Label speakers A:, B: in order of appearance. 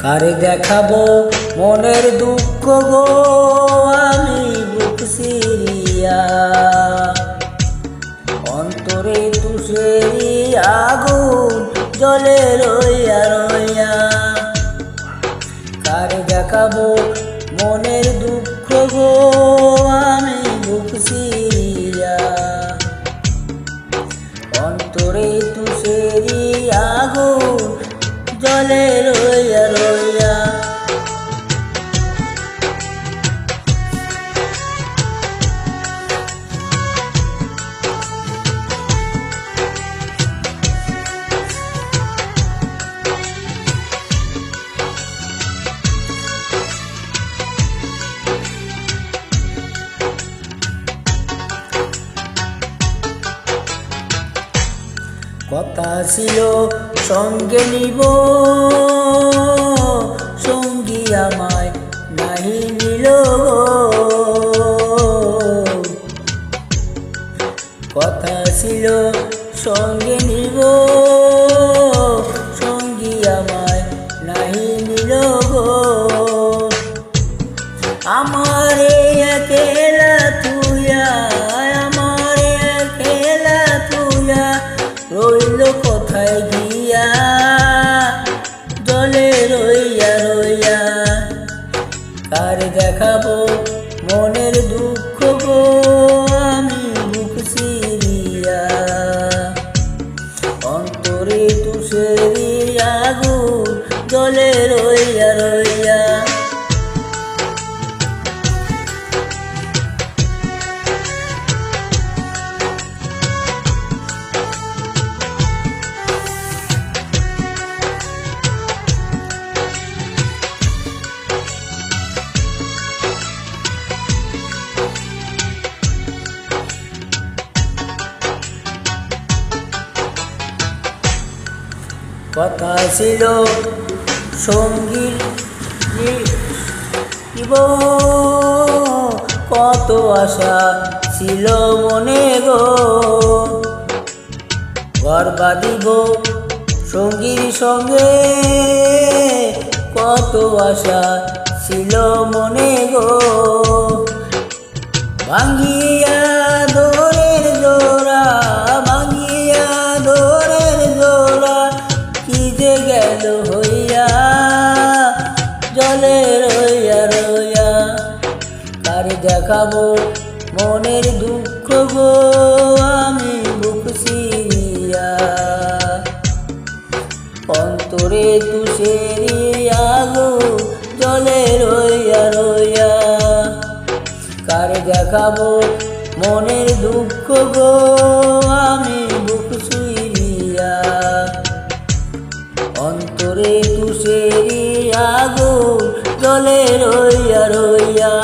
A: কারে দেখাবো মনের দুঃখ গো আমি বুক সিরিয়া, অন্তরে তুষেরি আগুন জ্বলে রইয়া রইয়া। কারে দেখাবো মনের দুঃখ গো আমি বুক সিরিয়া, অন্তরে তুষেরি আগুন জ্বলে রইয়া রইয়া। কথা ছিল সঙ্গে নিব, সঙ্গী আমায় নাহি নিল। কথা ছিল সঙ্গে নিব, সঙ্গী আমায় নাহি নিল গো। আমারে একেলা তুইয়া, আমারে একেলা তুইয়া রইল কোথায় গিয়া, জলে রইয়া রইয়া। কারে দেখাবো মনের দুঃখ গো আমি বুক সিরিয়া, অন্তরে তুষেরি আগুন জলে রইয়া রইয়া। কথা ছিল সঙ্গী নিব, কত আশা ছিল মনে গো। ঘর বাঁধিব সঙ্গীর সঙ্গে, কত আশা ছিল মনে গো। ভাঙ্গিয়া দোরের জোড়া, ভাঙ্গিয়া দোরের জোড়া কি যে গেল হইয়া, জলে রইয়া রইয়া। কারে দেখাবো মনের দুঃখ গো আমি বুক সিরিয়া, অন্তরে তুষেরি আগুন জলে রইয়া রইয়া। কারে দেখাবো মনের দুঃখ গো আমি বুক সিরিয়া, অন্তরে তুষেরি আগুন জলে রইয়া রইয়া।